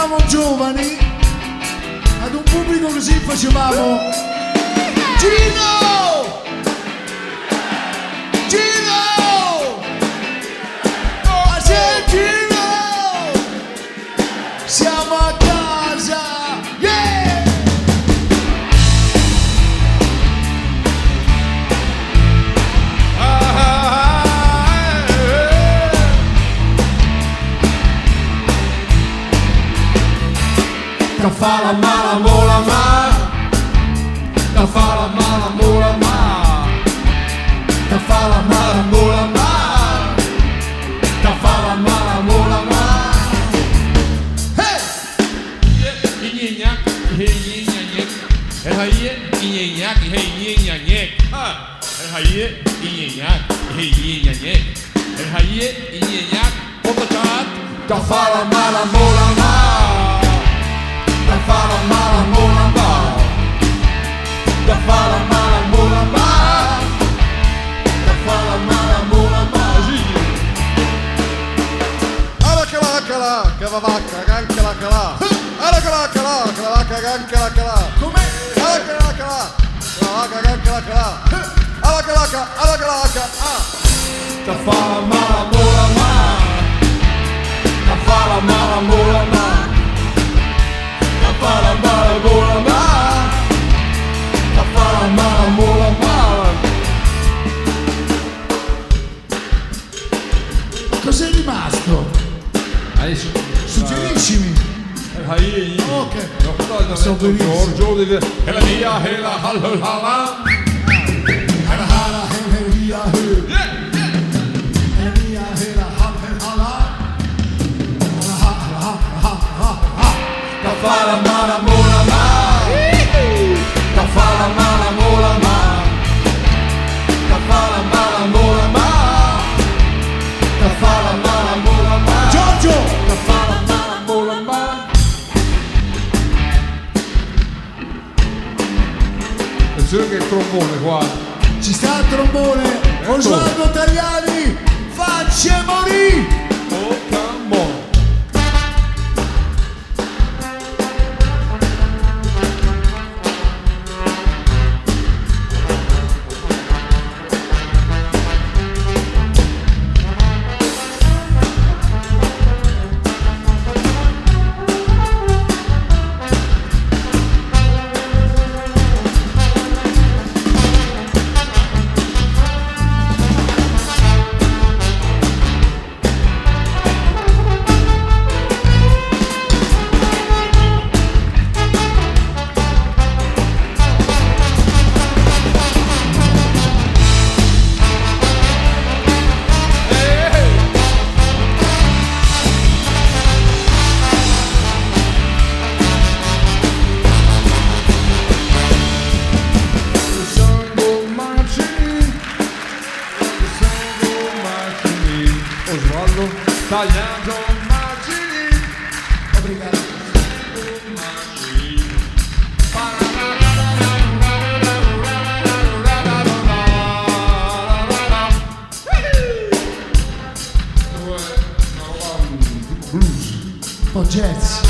eravamo giovani, ad un pubblico così facevamo Gino! Gino! Ma sei Gino! Siamo a casa! Yeah! Che fa la mala mola ma, che fa la mala mola ma, che fa la mala mola ma, che fa la mala mola ma. Che fa la mala mola ma, che fa la mala mola ma, che fa la mala mola ma, che fa la mala mola ma. Alla calà, che va vacca, anche la calà. Alla calà, che la vacca, anche la calà. Com'è? Alla calà, che la vacca, anche la calà. Alla calà, Che fa la mala mola ma, che fa la mala mola ma, che fa la mala mola ma, che fa la mala mola ma. Cos'è rimasto? Adesso Suggeriscimi. Ok. Sono benissimo. Giorgio è la mia, è la halala. Che fa la mala mola ma, che fa la mala mola ma, che fa la mala mola ma, che fa la mala mola ma. Giorgio! Che fa la mala mola ma. Attenzione che il trombone qua. Ci sta il trombone. Osvaldo Tagliani. Facce morì. Oh, come on. Osvaldo Tagliando Margini. Obrigado. Blues. Un po' jazz.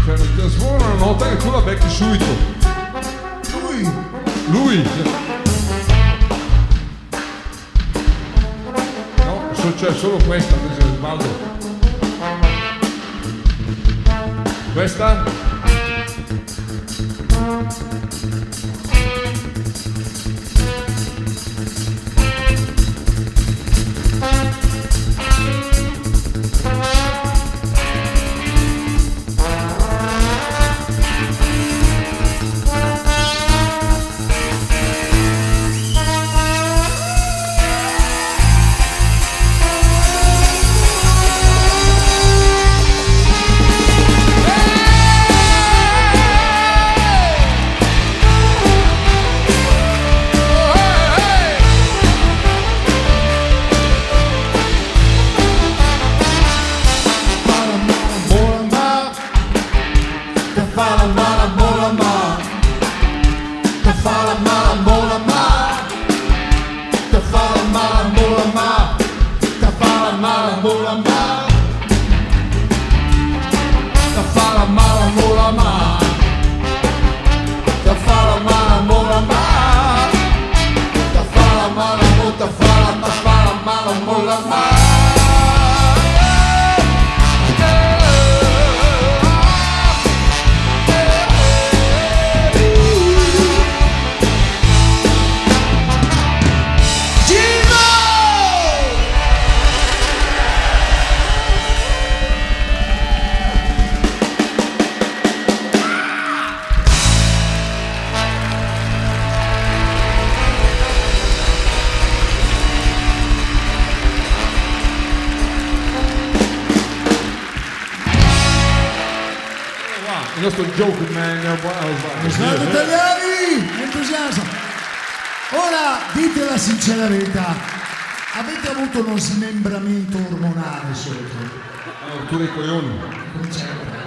Cioè non suona una nota che tu la becchi subito. Lui. No, c'è solo questa, Osvaldo. Questa? fa la malamolama, te fa la malamolama, te fa la malamolama, te fa la malamolama, te fa la malamolama, te fa la malamolama, te fa la malamolama, te fa la malamolama. Il nostro joke man. Ciao italiani, entusiasmo. Ora dite la sincera verità, avete avuto uno smembramento ormonale sotto? Tu dei coglioni. Non c'è.